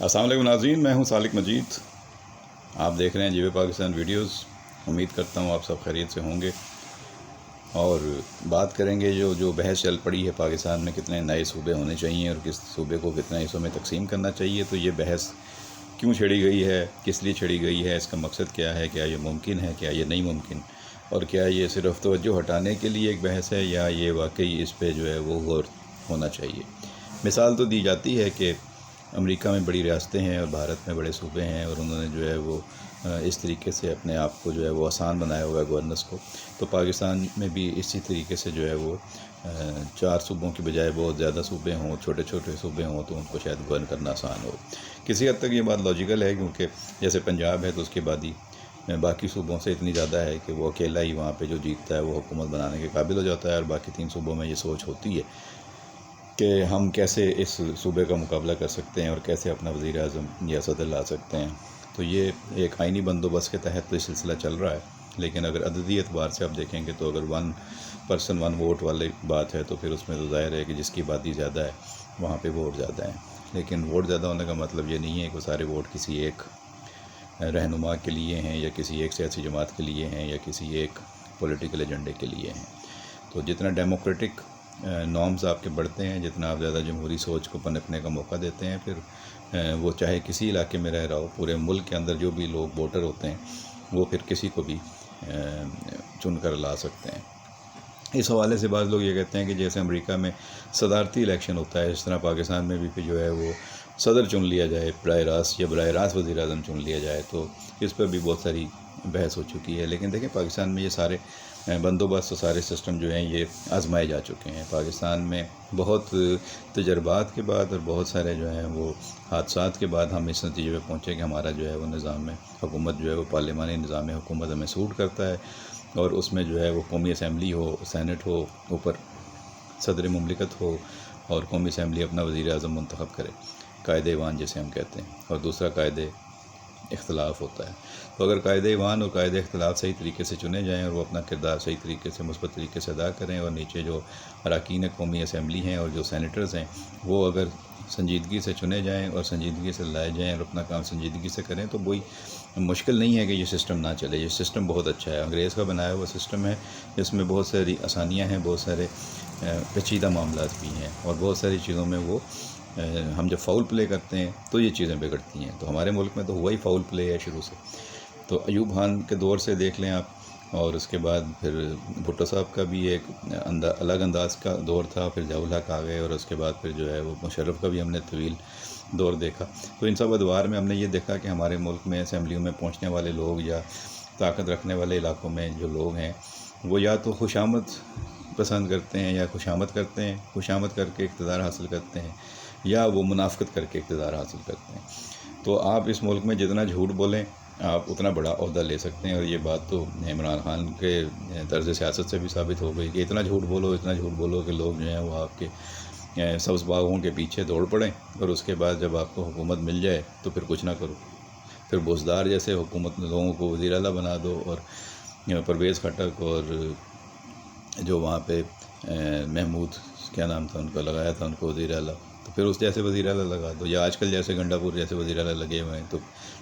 السلام علیکم ناظرین، میں ہوں سالک مجید۔ آپ دیکھ رہے ہیں جیو پاکستان ویڈیوز۔ امید کرتا ہوں آپ سب خیریت سے ہوں گے، اور بات کریں گے جو بحث چل پڑی ہے پاکستان میں کتنے نئے صوبے ہونے چاہیے اور کس صوبے کو کتنے حصوں میں تقسیم کرنا چاہیے۔ تو یہ بحث کیوں چھڑی گئی ہے، کس لیے چھڑی گئی ہے، اس کا مقصد کیا ہے، کیا یہ ممکن ہے، کیا یہ نہیں ممکن، اور کیا یہ صرف توجہ ہٹانے کے لیے ایک بحث ہے یا یہ واقعی اس پہ جو ہے وہ غور ہونا چاہیے۔ مثال تو دی جاتی ہے کہ امریکہ میں بڑی ریاستیں ہیں اور بھارت میں بڑے صوبے ہیں، اور انہوں نے جو ہے وہ اس طریقے سے اپنے آپ کو جو ہے وہ آسان بنایا ہوا ہے گورننس کو۔ تو پاکستان میں بھی اسی طریقے سے جو ہے وہ 4 صوبوں کی بجائے بہت زیادہ صوبے ہوں، چھوٹے چھوٹے صوبے ہوں، تو ان کو شاید گورن کرنا آسان ہو۔ کسی حد تک یہ بات لاجیکل ہے، کیونکہ جیسے پنجاب ہے تو اس کی آبادی باقی صوبوں سے اتنی زیادہ ہے کہ وہ اکیلا ہی وہاں پہ جو جیتتا ہے وہ حکومت بنانے کے قابل ہو جاتا ہے، اور باقی 3 صوبوں میں یہ سوچ ہوتی ہے کہ ہم کیسے اس صوبے کا مقابلہ کر سکتے ہیں اور کیسے اپنا وزیر اعظم یا صدر لا سکتے ہیں۔ تو یہ ایک آئینی بندوبست کے تحت تو یہ سلسلہ چل رہا ہے، لیکن اگر عددی اعتبار سے آپ دیکھیں گے تو اگر 1 پرسن 1 ووٹ والی بات ہے تو پھر اس میں تو ظاہر ہے کہ جس کی آبادی زیادہ ہے وہاں پہ ووٹ زیادہ ہیں۔ لیکن ووٹ زیادہ ہونے کا مطلب یہ نہیں ہے کہ سارے ووٹ کسی ایک رہنما کے لیے ہیں یا کسی ایک سیاسی جماعت کے لیے ہیں یا کسی ایک پولیٹیکل ایجنڈے کے لیے ہیں۔ تو جتنا ڈیموکریٹک نارمز آپ کے بڑھتے ہیں، جتنا آپ زیادہ جمہوری سوچ کو پنپنے کا موقع دیتے ہیں، پھر وہ چاہے کسی علاقے میں رہ رہا ہو، پورے ملک کے اندر جو بھی لوگ ووٹر ہوتے ہیں وہ پھر کسی کو بھی چن کر لا سکتے ہیں۔ اس حوالے سے بعض لوگ یہ کہتے ہیں کہ جیسے امریکہ میں صدارتی الیکشن ہوتا ہے، اس طرح پاکستان میں بھی پھر جو ہے وہ صدر چن لیا جائے براہ راست، یا براہ راست وزیر اعظم چن لیا جائے۔ تو اس پر بھی بہت ساری بحث ہو چکی ہے، لیکن دیکھیں پاکستان میں یہ سارے بندوبست اور سارے سسٹم جو ہیں یہ آزمائے جا چکے ہیں۔ پاکستان میں بہت تجربات کے بعد اور بہت سارے جو ہیں وہ حادثات کے بعد ہم اس نتیجے پہ پہنچے کہ ہمارا جو ہے وہ نظام حکومت جو ہے وہ پارلیمانی نظام حکومت ہمیں سوٹ کرتا ہے، اور اس میں جو ہے وہ قومی اسمبلی ہو، سینٹ ہو، اوپر صدر مملکت ہو، اور قومی اسمبلی اپنا وزیر اعظم منتخب کرے، قائد ایوان جسے ہم کہتے ہیں، اور دوسرا قائد اختلاف ہوتا ہے۔ تو اگر قائد ایوان اور قائد اختلاف صحیح طریقے سے چنے جائیں اور وہ اپنا کردار صحیح طریقے سے مثبت طریقے سے ادا کریں، اور نیچے جو اراکین قومی اسمبلی ہیں اور جو سینیٹرز ہیں وہ اگر سنجیدگی سے چنے جائیں اور سنجیدگی سے لائے جائیں اور اپنا کام سنجیدگی سے کریں، تو وہی مشکل نہیں ہے کہ یہ سسٹم نہ چلے۔ یہ سسٹم بہت اچھا ہے، انگریز کا بنایا ہوا سسٹم ہے، جس میں بہت ساری آسانیاں ہیں، بہت سارے پیچیدہ معاملات بھی ہیں، اور بہت ساری چیزوں میں وہ ہم جب فاؤل پلے کرتے ہیں تو یہ چیزیں بگڑتی ہیں۔ تو ہمارے ملک میں تو ہوا ہی فاؤل پلے ہے شروع سے۔ تو ایوب خان کے دور سے دیکھ لیں آپ، اور اس کے بعد پھر بھٹو صاحب کا بھی ایک الگ انداز کا دور تھا، پھر ضیاء الحق آ گئے، اور اس کے بعد پھر جو ہے وہ مشرف کا بھی ہم نے طویل دور دیکھا۔ تو ان سب ادوار میں ہم نے یہ دیکھا کہ ہمارے ملک میں اسمبلیوں میں پہنچنے والے لوگ یا طاقت رکھنے والے علاقوں میں جو لوگ ہیں وہ یا تو خوشامد پسند کرتے ہیں یا خوشامد کرتے ہیں، خوشامد کر کے اقتدار حاصل کرتے ہیں، یا وہ منافقت کر کے اقتدار حاصل کرتے ہیں۔ تو آپ اس ملک میں جتنا جھوٹ بولیں آپ اتنا بڑا عہدہ لے سکتے ہیں، اور یہ بات تو عمران خان کے طرز سیاست سے بھی ثابت ہو گئی کہ اتنا جھوٹ بولو کہ لوگ جو ہیں وہ آپ کے سبز باغوں کے پیچھے دوڑ پڑیں، اور اس کے بعد جب آپ کو حکومت مل جائے تو پھر کچھ نہ کرو، پھر بزدار جیسے حکومت لوگوں کو وزیر اعلیٰ بنا دو، اور پرویز خٹک اور جو وہاں پہ محمود کیا نام تھا ان کا لگایا تھا ان کو وزیر اعلیٰ، تو پھر اس جیسے وزیر اعلیٰ لگا دو، یا آج کل جیسے گنڈا پور جیسے وزیر اعلیٰ لگے ہوئے ہیں، تو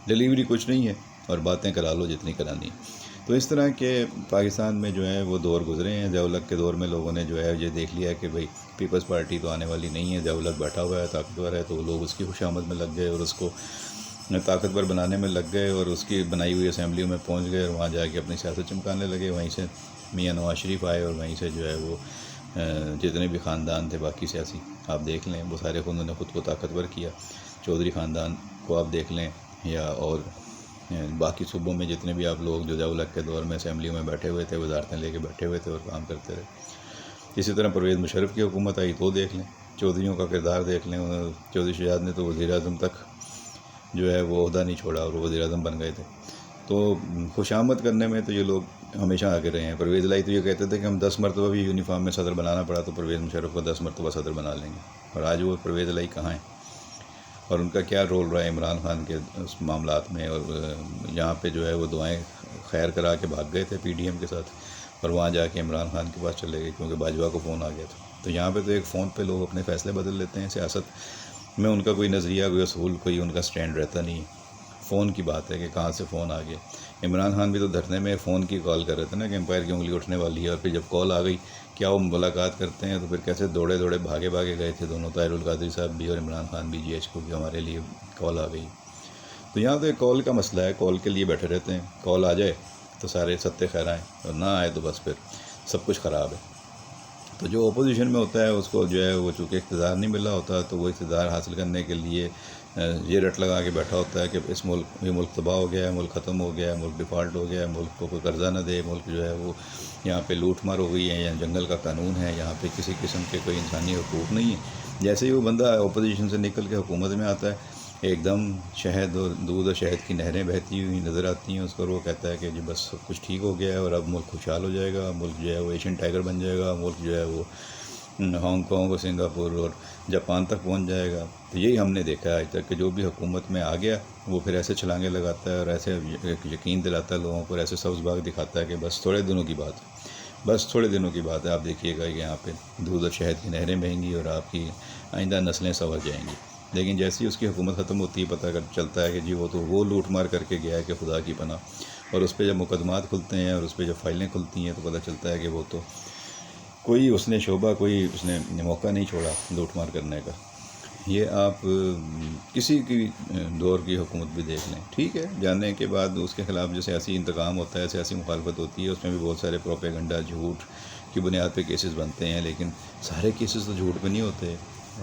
ڈیلیوری کچھ نہیں ہے اور باتیں کرا لو جتنی کرانی ہے۔ تو اس طرح کے پاکستان میں جو ہے وہ دور گزرے ہیں۔ ضیاء الحق کے دور میں لوگوں نے جو ہے یہ دیکھ لیا کہ بھئی پیپلز پارٹی تو آنے والی نہیں ہے، ضیاء الحق بیٹھا ہوا ہے، طاقتور ہے، تو لوگ اس کی خوشامد میں لگ گئے اور اس کو طاقتور بنانے میں لگ گئے، اور اس کی بنائی ہوئی اسمبلیوں میں پہنچ گئے، اور وہاں جا کے اپنی سیاست چمکانے لگے۔ وہیں سے میاں نواز شریف آئے، اور وہیں سے جو ہے وہ جتنے بھی خاندان تھے باقی سیاسی آپ دیکھ لیں وہ سارے انہوں نے خود کو طاقتور کیا۔ چودھری خاندان کو آپ دیکھ لیں، یا اور باقی صوبوں میں جتنے بھی آپ لوگ جو ضیاء الحق کے دور میں اسمبلیوں میں بیٹھے ہوئے تھے، وزارتیں لے کے بیٹھے ہوئے تھے اور کام کرتے رہے۔ اسی طرح پرویز مشرف کی حکومت آئی تو دیکھ لیں، چودھریوں کا کردار دیکھ لیں، چودھری شجاعت نے تو وزیر اعظم تک جو ہے وہ عہدہ نہیں چھوڑا اور وہ وزیر اعظم بن گئے تھے۔ تو خوشامد کرنے میں تو یہ لوگ ہمیشہ آگے رہے ہیں۔ پرویز الہی تو یہ کہتے تھے کہ ہم 10 مرتبہ بھی یونیفارم میں صدر بنانا پڑا تو پرویز مشرف کو 10 مرتبہ صدر بنا لیں گے، اور آج وہ پرویز الہی کہاں ہیں، اور ان کا کیا رول رہا ہے عمران خان کے اس معاملات میں، اور یہاں پہ جو ہے وہ دعائیں خیر کرا کے بھاگ گئے تھے پی ڈی ایم کے ساتھ، اور وہاں جا کے عمران خان کے پاس چلے گئے کیونکہ باجوہ کو فون آ گیا تھا۔ تو یہاں پہ تو ایک فون پہ لوگ اپنے فیصلے بدل لیتے ہیں۔ سیاست میں ان کا کوئی نظریہ، کوئی اصول، کوئی ان کا سٹینڈ رہتا نہیں ہے۔ فون کی بات ہے کہ کہاں سے فون آ گیا۔ عمران خان بھی تو دھرنے میں فون کی کال کر رہے تھے نا کہ امپائر کی انگلی اٹھنے والی ہے، اور پھر جب کال آ گئی کیا وہ ملاقات کرتے ہیں، تو پھر کیسے دوڑے دوڑے بھاگے گئے تھے دونوں، طاہر القادری صاحب بھی اور عمران خان بھی GH کو، کہ ہمارے لیے کال آ گئی۔ تو یہاں تو ایک کال کا مسئلہ ہے، کال کے لیے بیٹھے رہتے ہیں، کال آ جائے تو سارے ستے خیر آئیں، اور نہ آئے تو بس پھر سب کچھ خراب ہے۔ تو جو اپوزیشن میں ہوتا ہے اس کو جو ہے وہ چونکہ اقتدار نہیں ملا ہوتا، تو وہ اقتدار حاصل کرنے کے لیے یہ رٹ لگا کے بیٹھا ہوتا ہے کہ اس ملک، یہ ملک تباہ ہو گیا ہے، ملک ختم ہو گیا ہے، ملک ڈیفالٹ ہو گیا ہے، ملک کو کوئی قرضہ نہ دے، ملک جو ہے وہ یہاں پہ لوٹ مار ہو گئی ہے، یہاں جنگل کا قانون ہے، یہاں پہ کسی قسم کے کوئی انسانی حقوق نہیں ہے۔ جیسے ہی وہ بندہ اپوزیشن سے نکل کے حکومت میں آتا ہے، ایک دم شہد اور دودھ اور شہد کی نہریں بہتی ہوئی نظر آتی ہیں اس کو، اور وہ کہتا ہے کہ جی بس سب کچھ ٹھیک ہو گیا ہے اور اب ملک خوشحال ہو جائے گا، ملک جو ہے وہ ایشین ٹائیگر بن جائے گا، ملک جو ہے وہ ہانگ کانگ اور سنگاپور اور جاپان تک پہنچ جائے گا۔ تو یہی ہم نے دیکھا ہے آج تک کہ جو بھی حکومت میں آ گیا وہ پھر ایسے چھلانگیں لگاتا ہے اور ایسے یقین دلاتا ہے لوگوں کو، اور ایسے سبز باغ دکھاتا ہے کہ بس تھوڑے دنوں کی بات ہے، بس تھوڑے دنوں کی بات ہے، آپ دیکھیے گا کہ یہاں پہ دودھ اور شہد کی نہریں بہیں گی اور آپ کی آئندہ نسلیں سنور جائیں گی۔ لیکن جیسی اس کی حکومت ختم ہوتی ہے، پتہ چلتا ہے کہ جی وہ تو وہ لوٹ مار کر کے گیا ہے کہ خدا کی پناہ، اور اس پہ جب مقدمات کھلتے ہیں اور اس پہ جب فائلیں کھلتی ہیں تو پتہ چلتا ہے کہ وہ تو کوئی اس نے شعبہ، کوئی اس نے موقع نہیں چھوڑا لوٹ مار کرنے کا۔ یہ آپ کسی کی دور کی حکومت بھی دیکھ لیں، ٹھیک ہے، جانے کے بعد اس کے خلاف جو سیاسی انتقام ہوتا ہے، سیاسی مخالفت ہوتی ہے، اس میں بھی بہت سارے پروپیگنڈا، جھوٹ کی بنیاد پہ کیسز بنتے ہیں، لیکن سارے کیسز تو جھوٹ پہ نہیں ہوتے۔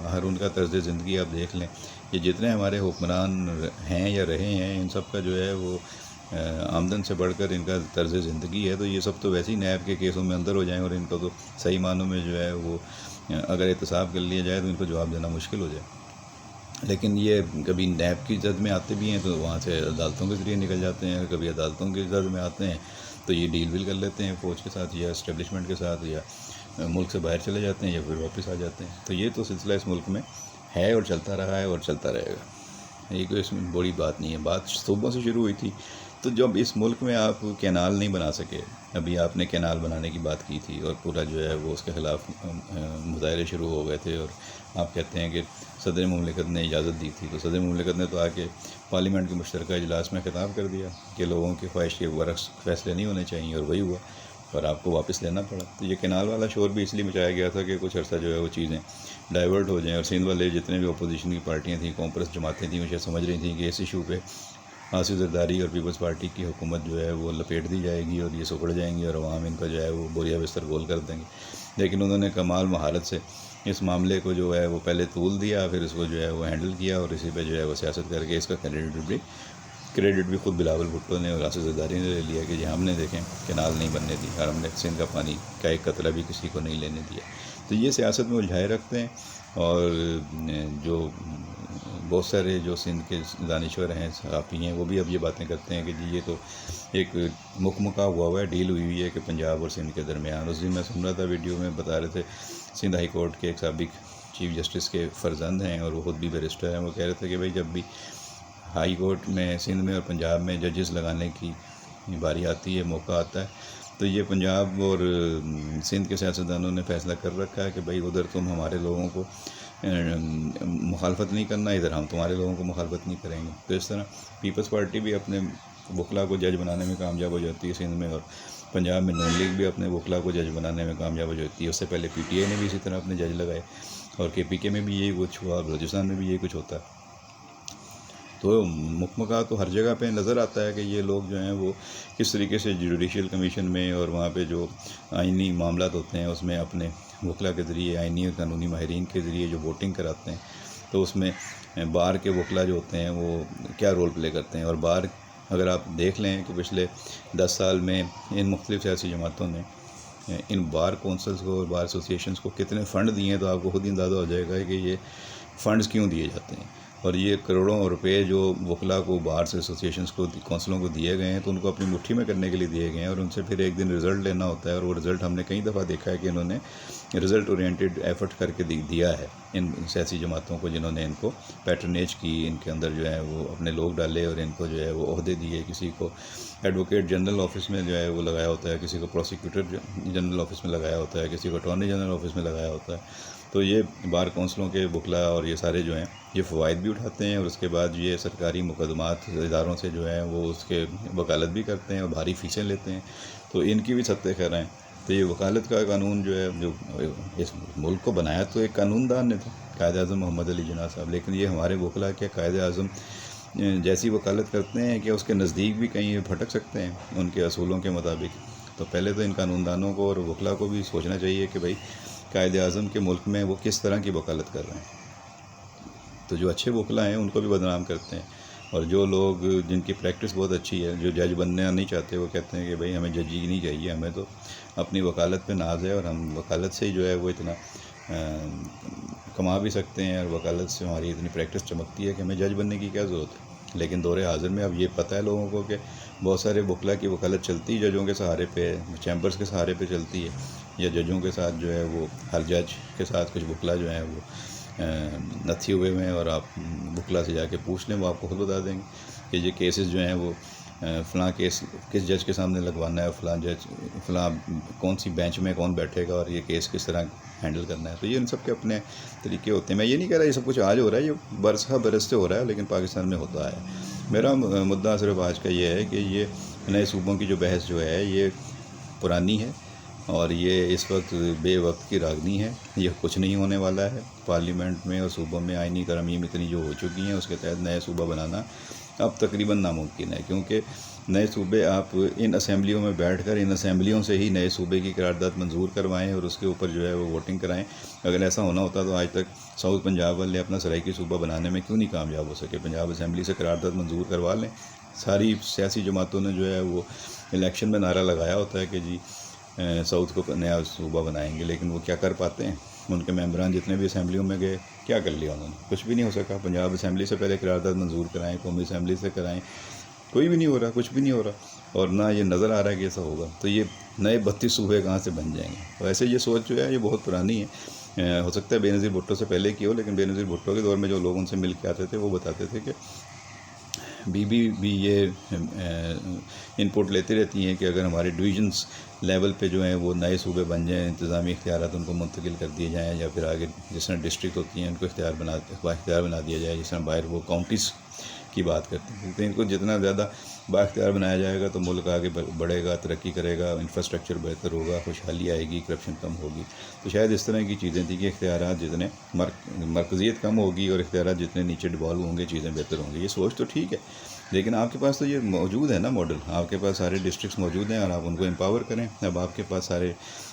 ہر ان کا طرز زندگی آپ دیکھ لیں، یہ جتنے ہمارے حکمران ہیں یا رہے ہیں، ان سب کا جو ہے وہ آمدن سے بڑھ کر ان کا طرز زندگی ہے، تو یہ سب تو ویسے ہی نیب کے کیسوں میں اندر ہو جائیں، اور ان کو تو صحیح معنوں میں جو ہے وہ اگر احتساب کر لیا جائے تو ان کو جواب دینا مشکل ہو جائے۔ لیکن یہ کبھی نیب کی زد میں آتے بھی ہیں تو وہاں سے عدالتوں کے ذریعے نکل جاتے ہیں، کبھی عدالتوں کی زد میں آتے ہیں تو یہ ڈیل ویل کر لیتے ہیں فوج کے ساتھ یا اسٹیبلشمنٹ کے ساتھ، یا ملک سے باہر چلے جاتے ہیں یا پھر واپس آ جاتے ہیں۔ تو یہ تو سلسلہ اس ملک میں ہے اور چلتا رہا ہے اور چلتا رہے گا، یہ کوئی اس میں بڑی بات نہیں ہے۔ بات صوبوں سے شروع ہوئی تھی، تو جب اس ملک میں آپ کینال نہیں بنا سکے، ابھی آپ نے کینال بنانے کی بات کی تھی اور پورا جو ہے وہ اس کے خلاف مظاہرے شروع ہو گئے تھے، اور آپ کہتے ہیں کہ صدر مملکت نے اجازت دی تھی، تو صدر مملکت نے تو آ کے پارلیمنٹ کے مشترکہ اجلاس میں خطاب کر دیا کہ لوگوں کی خواہش کے برعکس فیصلے نہیں ہونے چاہیے، اور وہی ہوا اور آپ کو واپس لینا پڑا۔ تو یہ کینال والا شور بھی اس لیے مچایا گیا تھا کہ کچھ عرصہ جو ہے وہ چیزیں ڈائیورٹ ہو جائیں، اور سندھ والے جتنے بھی اپوزیشن کی پارٹیاں تھیں، کانگریس جماعتیں تھیں، وہ سمجھ رہی تھیں کہ اس ایشو پہ آصف زرداری اور پیپلز پارٹی کی حکومت جو ہے وہ لپیٹ دی جائے گی اور یہ سکڑ جائیں گی اور عوام ان کا جو ہے وہ بوریا بستر گول کر دیں گے۔ لیکن انہوں نے کمال مہارت سے اس معاملے کو جو ہے وہ پہلے طول دیا، پھر اس کو جو ہے وہ ہینڈل کیا، اور اسی پہ جو ہے وہ سیاست کر کے اس کا کریڈٹ بھی خود بلاول بھٹو نے اور آصف زرداری نے لے لیا کہ جی ہم نے دیکھیں کینال نہیں بننے دی اور ہم نے سندھ کا پانی کا ایک قطرہ بھی کسی کو نہیں لینے دیا۔ تو یہ سیاست میں الجھائے رکھتے ہیں، اور جو بہت سارے جو سندھ کے دانشور ہیں، صحافی ہیں، وہ بھی اب یہ باتیں کرتے ہیں کہ جی یہ تو ایک مکمکا ہوا ہے، ڈیل ہوئی ہے کہ پنجاب اور سندھ کے درمیان۔ اس دن میں سن رہا تھا ویڈیو میں بتا رہے تھے، سندھ ہائی کورٹ کے ایک سابق چیف جسٹس کے فرزند ہیں اور وہ خود بھی بیرسٹر ہیں، وہ کہہ رہے تھے کہ بھائی جب بھی ہائی کورٹ میں سندھ میں اور پنجاب میں ججز لگانے کی باری آتی ہے، موقع آتا ہے، تو یہ پنجاب اور سندھ کے سیاستدانوں نے فیصلہ کر رکھا ہے کہ بھائی ادھر تم ہمارے لوگوں کو مخالفت نہیں کرنا، ادھر ہم تمہارے لوگوں کو مخالفت نہیں کریں گے۔ تو اس طرح پیپلز پارٹی بھی اپنے وکلا کو جج بنانے میں کامیاب ہو جاتی ہے سندھ میں، اور پنجاب میں نون لیگ بھی اپنے وکلا کو جج بنانے میں کامیاب ہو جاتی ہے۔ اس سے پہلے PTI نے بھی اسی طرح اپنے جج لگائے، اور KPK میں بھی یہی کچھ ہوا، اور بلوچستان میں بھی یہی کچھ ہوتا ہے۔ تو مکمکا تو ہر جگہ پہ نظر آتا ہے کہ یہ لوگ جو ہیں وہ کس طریقے سے جوڈیشل کمیشن میں اور وہاں پہ جو آئینی معاملات ہوتے ہیں اس میں اپنے وکلا کے ذریعے، آئینی اور قانونی ماہرین کے ذریعے جو ووٹنگ کراتے ہیں، تو اس میں بار کے وکلا جو ہوتے ہیں وہ کیا رول پلے کرتے ہیں۔ اور بار اگر آپ دیکھ لیں کہ پچھلے 10 سال میں ان مختلف سیاسی جماعتوں نے ان بار کونسلز کو اور بار ایسوسیشنز کو کتنے فنڈ دیے ہیں، تو آپ کو خود ہی اندازہ ہو جائے گا کہ یہ فنڈز کیوں دیے جاتے ہیں۔ اور یہ کروڑوں روپے جو وکلا کو، بارس ایسوسیشنز کو، کونسلوں کو دیے گئے ہیں، تو ان کو اپنی مٹھی میں کرنے کے لیے دیے گئے ہیں، اور ان سے پھر ایک دن رزلٹ لینا ہوتا ہے، اور وہ رزلٹ ہم نے کئی دفعہ دیکھا ہے کہ انہوں نے رزلٹ اورینٹیڈ ایفرٹ کر کے دیا ہے ان سیاسی جماعتوں کو، جنہوں نے ان کو پیٹرنیج کی، ان کے اندر جو ہے وہ اپنے لوگ ڈالے اور ان کو جو ہے وہ عہدے دیے، کسی کو ایڈوکیٹ جنرل آفس میں جو ہے وہ لگایا ہوتا ہے، کسی کو پروسیکیوٹر جنرل آفس میں لگایا ہوتا ہے، کسی کو اٹارنی جنرل آفس میں لگایا ہوتا ہے۔ تو یہ بار کونسلوں کے وکلا اور یہ سارے جو ہیں یہ فوائد بھی اٹھاتے ہیں، اور اس کے بعد یہ سرکاری مقدمات اداروں سے جو ہے وہ اس کے وکالت بھی کرتے ہیں اور بھاری فیسیں لیتے ہیں، تو ان کی بھی سطح خیریں۔ تو یہ وکالت کا قانون جو ہے جو اس ملک کو بنایا تو ایک قانون دان نے تھا، قائد اعظم محمد علی جناح صاحب، لیکن یہ ہمارے وکلا کے قائد اعظم جیسی وکالت کرتے ہیں کہ اس کے نزدیک بھی کہیں پھٹک سکتے ہیں ان کے اصولوں کے مطابق۔ تو پہلے تو ان قانون دانوں کو اور وکلا کو بھی سوچنا چاہیے کہ بھئی قائد اعظم کے ملک میں وہ کس طرح کی وکالت کر رہے ہیں۔ تو جو اچھے وکلا ہیں ان کو بھی بدنام کرتے ہیں، اور جو لوگ جن کی پریکٹس بہت اچھی ہے، جو جج بننا نہیں چاہتے، وہ کہتے ہیں کہ بھئی ہمیں ججی نہیں چاہیے، ہمیں تو اپنی وکالت پہ ناز ہے، اور ہم وکالت سے ہی جو ہے وہ اتنا کما بھی سکتے ہیں، اور وکالت سے ہماری اتنی پریکٹس چمکتی ہے کہ ہمیں جج بننے کی کیا ضرورت ہے۔ لیکن دور حاضر میں اب یہ پتہ ہے لوگوں کو کہ بہت سارے وکلا کی وکالت چلتی ججوں کے سہارے پہ ہے، چیمبرز کے سہارے پہ چلتی ہے، یا ججوں کے ساتھ جو ہے وہ ہر جج کے ساتھ کچھ وکلا جو ہیں وہ نتھی ہوئے ہوئے ہیں، اور آپ وکلا سے جا کے پوچھ لیں، وہ آپ کو خود بتا دیں گے کہ یہ کیسز جو ہیں وہ فلاں کیس کس جج کے سامنے لگوانا ہے، فلاں جج فلاں کون سی بینچ میں کون بیٹھے گا، اور یہ کیس کس طرح ہینڈل کرنا ہے۔ تو یہ ان سب کے اپنے طریقے ہوتے ہیں۔ میں یہ نہیں کہہ رہا یہ سب کچھ آج ہو رہا ہے، یہ برسہ برس سے ہو رہا ہے، لیکن پاکستان میں ہوتا ہے۔ میرا مدعا صرف آج کا یہ ہے کہ یہ نئے صوبوں کی جو بحث جو ہے یہ پرانی ہے، اور یہ اس وقت بے وقت کی راگنی ہے، یہ کچھ نہیں ہونے والا ہے۔ پارلیمنٹ میں اور صوبوں میں آئینی ترامیم اتنی جو ہو چکی ہیں، اس کے تحت نئے صوبہ بنانا اب تقریباً ناممکن ہے، کیونکہ نئے صوبے آپ ان اسمبلیوں میں بیٹھ کر ان اسمبلیوں سے ہی نئے صوبے کی قرارداد منظور کروائیں اور اس کے اوپر جو ہے وہ ووٹنگ کرائیں۔ اگر ایسا ہونا ہوتا تو آج تک ساؤتھ پنجاب والے اپنا سرائکی صوبہ بنانے میں کیوں نہیں کامیاب ہو سکے؟ پنجاب اسمبلی سے قرارداد منظور کروا لیں۔ ساری سیاسی جماعتوں نے جو ہے وہ الیکشن میں نعرہ لگایا ہوتا ہے کہ جی ساؤتھ کو نیا صوبہ بنائیں گے، لیکن وہ کیا کر پاتے ہیں؟ ان کے ممبران جتنے بھی اسمبلیوں میں گئے کیا کر لیا انہوں نے؟ کچھ بھی نہیں ہو سکا۔ پنجاب اسمبلی سے پہلے قرارداد منظور کرائیں، قومی اسمبلی سے کرائیں، کوئی بھی نہیں ہو رہا، کچھ بھی نہیں ہو رہا، اور نہ یہ نظر آ رہا ہے کہ ایسا ہوگا۔ تو یہ نئے 32 صوبے کہاں سے بن جائیں گے؟ ویسے یہ سوچ جو ہے یہ بہت پرانی ہے، ہو سکتا ہے بے نظیر بھٹو سے پہلے کی ہو، لیکن بے نظیر بھٹو کے دور میں جو لوگ ان سے مل کے آتے تھے وہ بتاتے تھے کہ بی بھی یہ ان پٹ لیتی رہتی ہیں کہ اگر ہمارے ڈویژنس لیول پہ جو ہیں وہ نئے صوبے بن جائیں، انتظامی اختیارات ان کو منتقل کر دیے جائیں، یا پھر آگے جس طرح ڈسٹرکٹ ہوتی ہیں ان کو بااختیار بنا دیا جائے، جس طرح باہر وہ کاؤنٹیز کی بات کرتے ہیں۔ تو ان کو جتنا زیادہ بااختیار بنایا جائے گا تو ملک آگے بڑھے گا، ترقی کرے گا، انفراسٹرکچر بہتر ہوگا، خوشحالی آئے گی، کرپشن کم ہوگی۔ تو شاید اس طرح کی چیزیں تھیں کہ اختیارات جتنے مرکزیت کم ہوگی اور اختیارات جتنے نیچے ڈیوالو ہوں گے چیزیں بہتر ہوں گی۔ یہ سوچ تو ٹھیک ہے، لیکن آپ کے پاس تو یہ موجود ہے نا ماڈل، آپ کے پاس سارے ڈسٹرکٹس موجود ہیں اور آپ ان کو امپاور کریں۔ اب آپ کے پاس سارے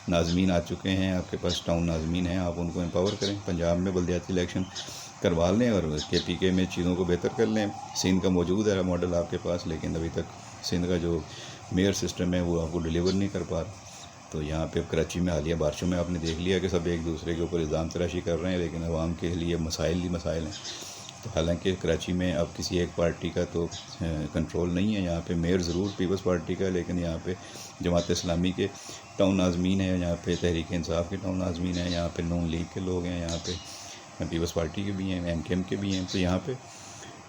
ناظمین آ چکے ہیں، آپ کے پاس ٹاؤن ناظمین ہیں، آپ ان کو امپاور کریں۔ پنجاب میں بلدیاتی الیکشن کروا لیں اور کے میں چیزوں کو بہتر کر لیں۔ سندھ کا موجود ہے ماڈل آپ کے پاس، لیکن ابھی تک سندھ کا جو میئر سسٹم ہے وہ آپ کو ڈیلیور نہیں کر پا رہا۔ تو یہاں پہ کراچی میں حالیہ بارشوں میں آپ نے دیکھ لیا کہ سب ایک دوسرے کے اوپر الزام تراشی کر رہے ہیں، لیکن عوام کے لیے مسائل ہی مسائل ہیں۔ تو حالانکہ کراچی میں اب کسی ایک پارٹی کا تو کنٹرول نہیں ہے، یہاں پہ میئر ضرور پیپلز پارٹی کا ہے، لیکن یہاں پہ جماعت اسلامی کے ٹاؤن ناظمین ہیں، یہاں پہ تحریک انصاف کے ٹاؤن ناظمین ہیں، یہاں پہ نون لیگ کے لوگ ہیں، یہاں پہ پیپلز پارٹی کے بھی ہیں، ایم کے ایم کے بھی ہیں۔ تو یہاں پہ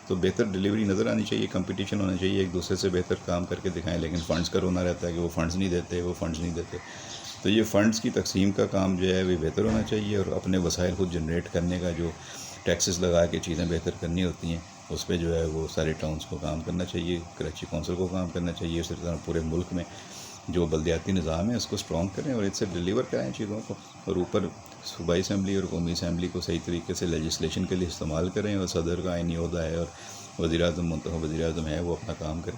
تو بہتر ڈیلیوری نظر آنی چاہیے، کمپٹیشن ہونا چاہیے، ایک دوسرے سے بہتر کام کر کے دکھائیں۔ لیکن فنڈز کا رونا رہتا ہے کہ وہ فنڈز نہیں دیتے، وہ فنڈز نہیں دیتے۔ تو یہ فنڈز کی تقسیم کا کام جو ہے وہ بہتر ہونا چاہیے، اور اپنے وسائل خود جنریٹ کرنے کا جو ٹیکسز لگا کے چیزیں بہتر کرنی ہوتی ہیں اس پہ جو ہے وہ سارے ٹاؤنز کو کام کرنا چاہیے، کراچی کونسل کو کام کرنا چاہیے، اسی طرح پورے ملک میں جو بلدیاتی نظام ہے اس کو اسٹرانگ کریں اور اس سے ڈیلیور کرائیں چیزوں کو، اور اوپر صوبائی اسمبلی اور قومی اسمبلی کو صحیح طریقے سے لیجسلیشن کے لیے استعمال کریں، اور صدر کا آئینی عہدہ ہے اور وزیر اعظم منتخب وزیر اعظم ہے وہ اپنا کام کریں۔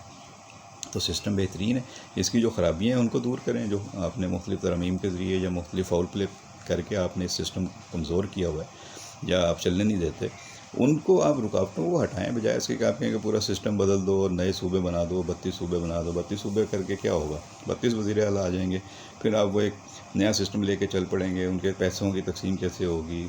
تو سسٹم بہترین ہے، اس کی جو خرابیاں ہیں ان کو دور کریں، جو آپ نے مختلف ترامیم کے ذریعے یا مختلف فاؤل پلے کر کے آپ نے اس سسٹم کمزور کیا ہوا ہے یا آپ چلنے نہیں دیتے، ان کو آپ رکاوٹوں کو ہٹائیں، بجائے اس کے کہ آپ کہیں کہ پورا سسٹم بدل دو اور نئے صوبے بنا دو، 32 صوبے بنا دو۔ 32 صوبے کر کے کیا ہوگا؟ 32 وزیر اعلیٰ آ جائیں گے، پھر آپ وہ ایک نیا سسٹم لے کے چل پڑیں گے، ان کے پیسوں کی تقسیم کیسے ہوگی؟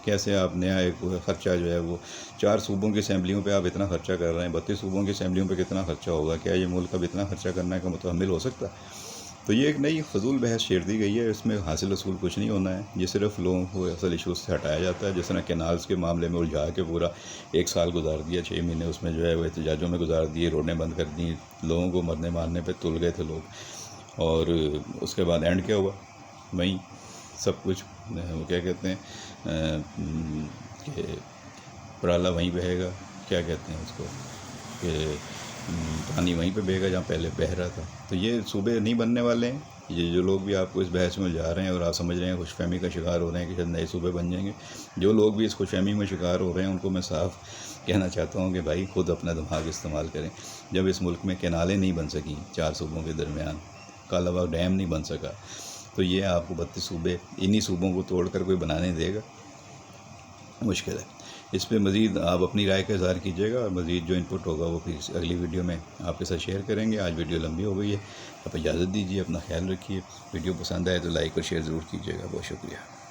کیسے آپ نیا ایک خرچہ جو ہے وہ 4 صوبوں کی اسمبلیوں پہ آپ اتنا خرچہ کر رہے ہیں، 32 صوبوں کی اسمبلیوں پہ کتنا خرچہ ہوگا؟ کیا یہ ملک اب اتنا خرچہ کرنے کا متحمل ہو سکتا ہے؟ تو یہ ایک نئی فضول بحث چھیڑ دی گئی ہے، اس میں حاصل اصول کچھ نہیں ہونا ہے، یہ صرف لوگوں کو اصل ایشوز سے ہٹایا جاتا ہے۔ جس طرح کینالز کے معاملے میں الجھا کے پورا 1 سال گزار دیا، 6 مہینے اس میں جو ہے وہ احتجاجوں میں گزار دیے، روڈیں بند کر دیں، لوگوں کو مرنے مارنے پہ تل گئے تھے لوگ، اور اس کے بعد اینڈ کیا ہوا؟ وہیں سب کچھ وہ کیا کہتے ہیں کہ پرالا وہیں بہے گا، کیا کہتے ہیں اس کو، کہ پانی وہیں پہ بہے گا جہاں پہلے بہہ رہا تھا. تو یہ صوبے نہیں بننے والے ہیں. یہ جو لوگ بھی آپ کو اس بحث میں جا رہے ہیں اور آپ سمجھ رہے ہیں خوش فہمی کا شکار ہو رہے ہیں کہ شاید نئے صوبے بن جائیں گے، جو لوگ بھی اس خوش فہمی میں شکار ہو رہے ہیں ان کو میں صاف کہنا چاہتا ہوں کہ بھائی خود اپنا دماغ استعمال کریں. جب اس ملک میں کینالیں نہیں بن سکیں 4 صوبوں کے درمیان، کالا باغ ڈیم نہیں بن سکا، تو یہ آپ کو 32 صوبے انہی صوبوں کو توڑ کر کوئی بنانے دے گا؟ مشکل ہے. اس پہ مزید آپ اپنی رائے کا اظہار کیجیے گا، اور مزید جو انپٹ ہوگا وہ پھر اگلی ویڈیو میں آپ کے ساتھ شیئر کریں گے. آج ویڈیو لمبی ہو گئی ہے، آپ اجازت دیجیے، اپنا خیال رکھیے. ویڈیو پسند آئے تو لائک اور شیئر ضرور کیجیے گا. بہت شکریہ.